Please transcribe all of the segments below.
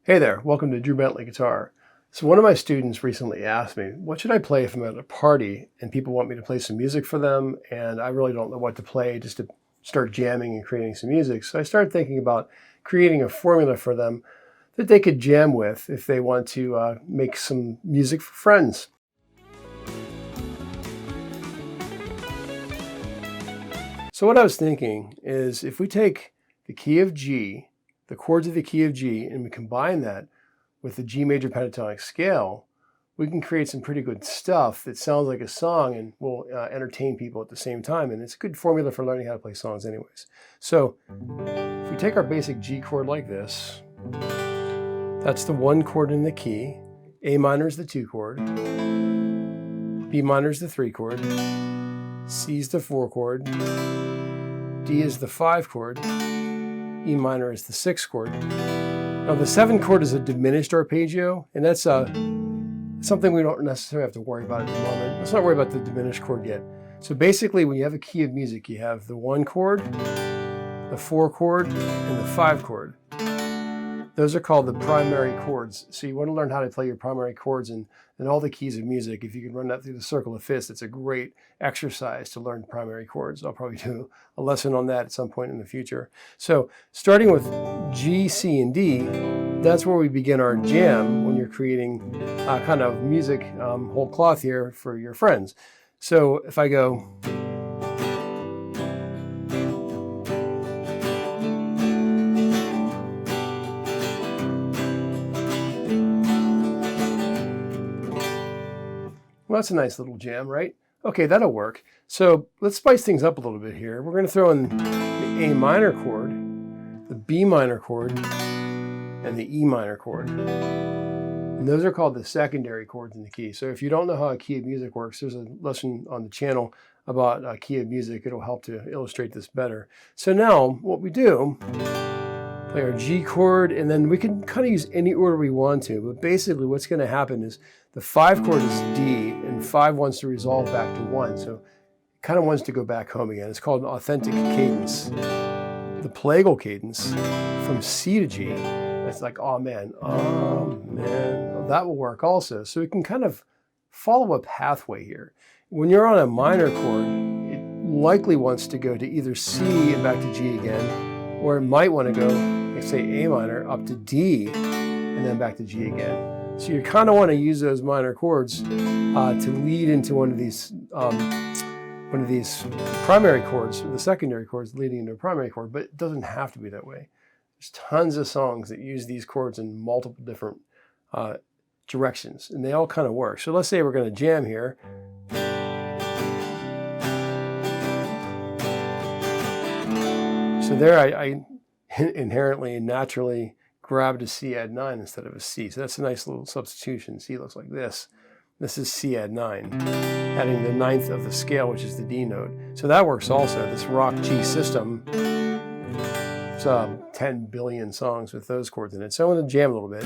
Hey there, welcome to Drew Bentley Guitar. So one of my students recently asked me, what should I play if I'm at a party and people want me to play some music for them and I really don't know what to play just to start jamming and creating some music. So I started thinking about creating a formula for them that they could jam with if they want to make some music for friends. So what I was thinking is if we take the key of G, the chords of the key of G, and we combine that with the G major pentatonic scale, we can create some pretty good stuff that sounds like a song and will entertain people at the same time. And it's a good formula for learning how to play songs anyways. So if we take our basic G chord like this, that's the 1 chord in the key, A minor is the 2 chord, B minor is the 3 chord, C is the 4 chord, D is the 5 chord, E minor is the 6 chord. Now the 7 chord is a diminished arpeggio, and that's something we don't necessarily have to worry about at the moment. Let's not worry about the diminished chord yet. So basically when you have a key of music, you have the 1 chord, the 4 chord, and the 5 chord. Those are called the primary chords. So you want to learn how to play your primary chords and all the keys of music. If you can run that through the circle of fifths, it's a great exercise to learn primary chords. I'll probably do a lesson on that at some point in the future. So starting with G, C, and D, that's where we begin our jam when you're creating kind of music whole cloth here for your friends. So if I go... Well, that's a nice little jam, right? Okay, that'll work. So let's spice things up a little bit here. We're going to throw in the A minor chord, the B minor chord, and the E minor chord. And those are called the secondary chords in the key. So if you don't know how a key of music works, there's a lesson on the channel about a key of music. It'll help to illustrate this better. So now what we do, play our G chord, and then we can kind of use any order we want to, but basically what's going to happen is the 5 chord is D, and 5 wants to resolve back to 1, so it kind of wants to go back home again. It's called an authentic cadence. The plagal cadence from C to G, it's like, oh man, well, that will work also. So we can kind of follow a pathway here. When you're on a minor chord, it likely wants to go to either C and back to G again, or it might want to go, like say A minor, up to D, and then back to G again. So you kind of want to use those minor chords to lead into one of these primary chords, or the secondary chords leading into a primary chord, but it doesn't have to be that way. There's tons of songs that use these chords in multiple different directions, and they all kind of work. So let's say we're going to jam here. So there I inherently, naturally grabbed a C add 9 instead of a C. So that's a nice little substitution. C looks like this. This is C add 9, adding the 9th of the scale, which is the D note. So that works also. This rock G system, it's 10 billion songs with those chords in it. So I'm going to jam a little bit.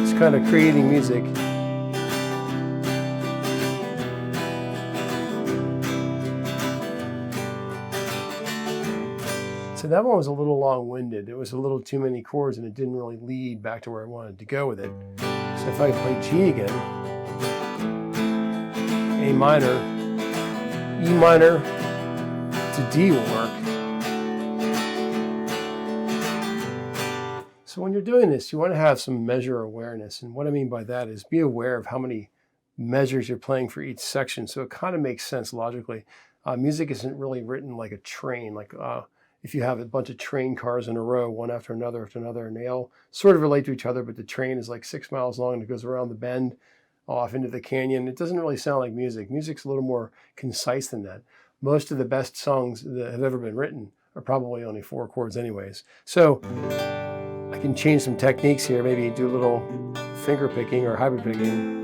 It's kind of creating music. So that one was a little long-winded. It was a little too many chords and it didn't really lead back to where I wanted to go with it. So if I play G again, A minor, E minor to D will work. So when you're doing this, you want to have some measure awareness. And what I mean by that is be aware of how many measures you're playing for each section. So it kind of makes sense logically. Music isn't really written like a train, like if you have a bunch of train cars in a row, one after another, and they all sort of relate to each other, but the train is like 6 miles long and it goes around the bend off into the canyon. It doesn't really sound like music. Music's a little more concise than that. Most of the best songs that have ever been written are probably only 4 chords anyways. So I can change some techniques here, maybe do a little finger picking or hybrid picking.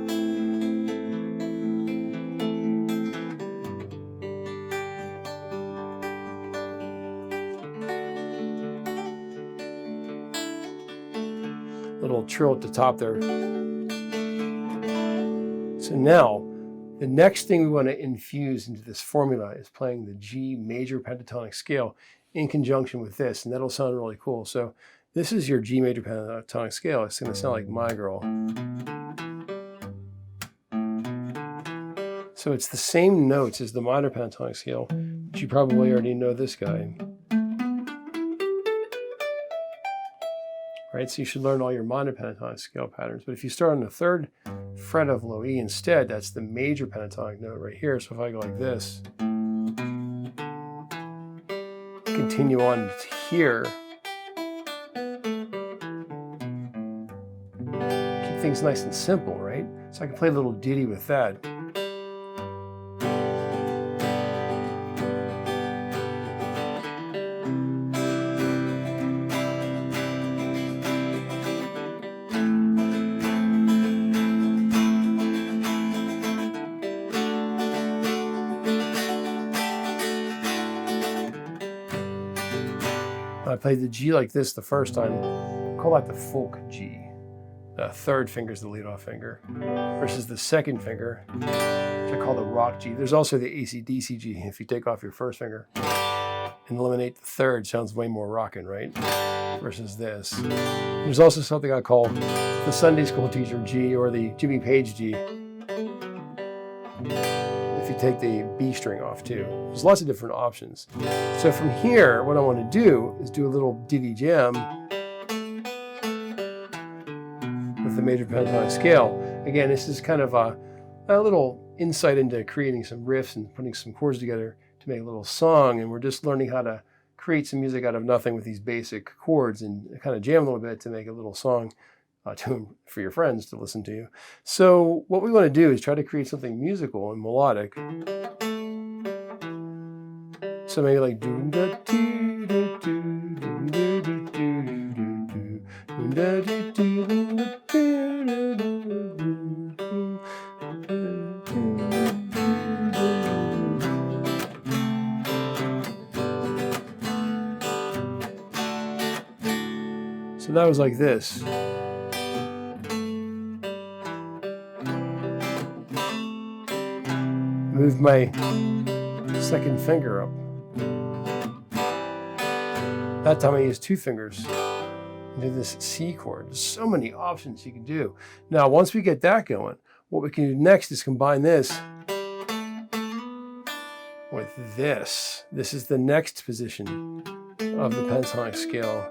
Little trill at the top there. So now, the next thing we want to infuse into this formula is playing the G major pentatonic scale in conjunction with this, and that'll sound really cool. So this is your G major pentatonic scale. It's going to sound like My Girl. So it's the same notes as the minor pentatonic scale, but you probably already know this guy. Right, so you should learn all your minor pentatonic scale patterns. But if you start on the 3rd fret of low E instead, that's the major pentatonic note right here. So if I go like this, continue on to here, keep things nice and simple, right? So I can play a little ditty with that. I played the G like this the first time. I call that the folk G. The 3rd finger is the lead-off finger, versus the 2nd finger, which I call the rock G. There's also the AC/DC G. If you take off your 1st finger and eliminate the 3rd, sounds way more rockin', right? Versus this. There's also something I call the Sunday school teacher G, or the Jimmy Page G. If you take the B string off too. There's lots of different options. So from here, what I want to do is do a little ditty jam with the major pentatonic scale. Again, this is kind of a little insight into creating some riffs and putting some chords together to make a little song, and we're just learning how to create some music out of nothing with these basic chords and kind of jam a little bit to make a little song for your friends to listen to you. So what we want to do is try to create something musical and melodic. So maybe like so that was like this. Move my 2nd finger up. That time I used 2 fingers and do this C chord. There's so many options you can do. Now, once we get that going, what we can do next is combine this with this. This is the next position of the pentatonic scale.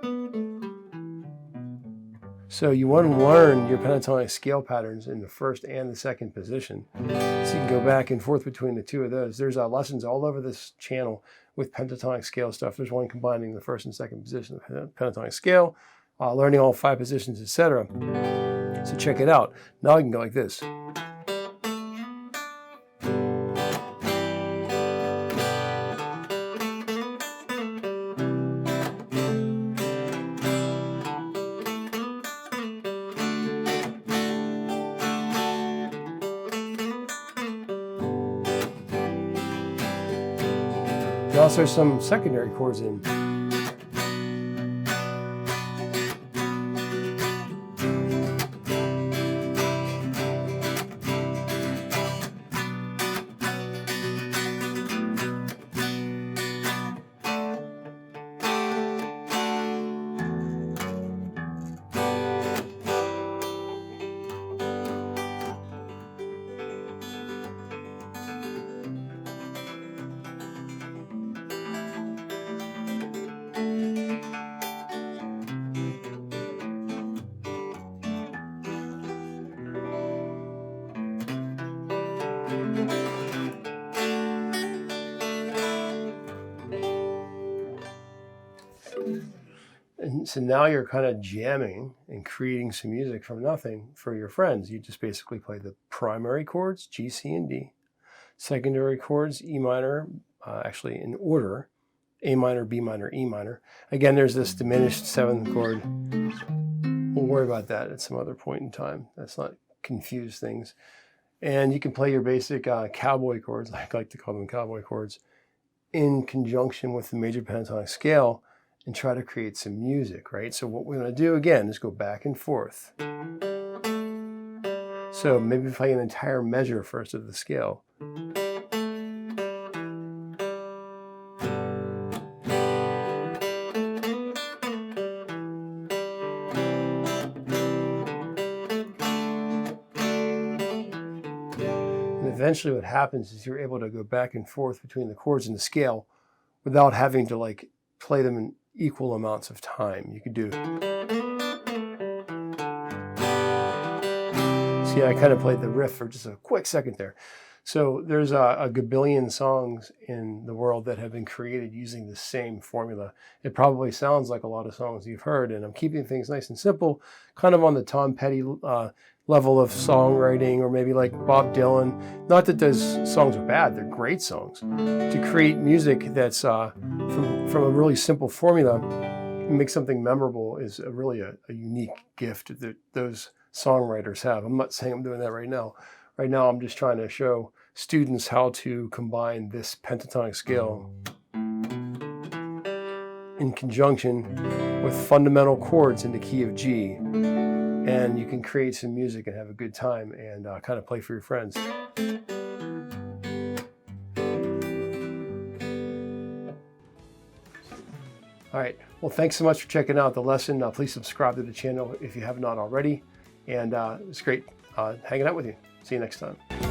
So you want to learn your pentatonic scale patterns in the 1st and the 2nd position. So you can go back and forth between the 2 of those. There's lessons all over this channel with pentatonic scale stuff. There's one combining the 1st and 2nd position of the pentatonic scale, learning all 5 positions, etc. So check it out. Now I can go like this. There also are some secondary chords in. And so now you're kind of jamming and creating some music from nothing for your friends. You just basically play the primary chords, G, C, and D. Secondary chords, E minor, actually in order, A minor, B minor, E minor. Again, there's this diminished 7th chord. We'll worry about that at some other point in time. Let's not confuse things. And you can play your basic cowboy chords, I like to call them cowboy chords, in conjunction with the major pentatonic scale and try to create some music, right? So what we're going to do again is go back and forth. So maybe play an entire measure first of the scale. eventually what happens is you're able to go back and forth between the chords and the scale without having to like play them in equal amounts of time. You could do. See, I kind of played the riff for just a quick second there. So there's a gabillion songs in the world that have been created using the same formula. It probably sounds like a lot of songs you've heard, and I'm keeping things nice and simple, kind of on the Tom Petty level of songwriting, or maybe like Bob Dylan. Not that those songs are bad, they're great songs. To create music that's from a really simple formula, make something memorable is really a unique gift that those songwriters have. I'm not saying I'm doing that right now. Right now I'm just trying to show students how to combine this pentatonic scale in conjunction with fundamental chords in the key of G. And you can create some music and have a good time and kind of play for your friends. All right, well, thanks so much for checking out the lesson. Please subscribe to the channel if you have not already. And it's great hanging out with you. See you next time.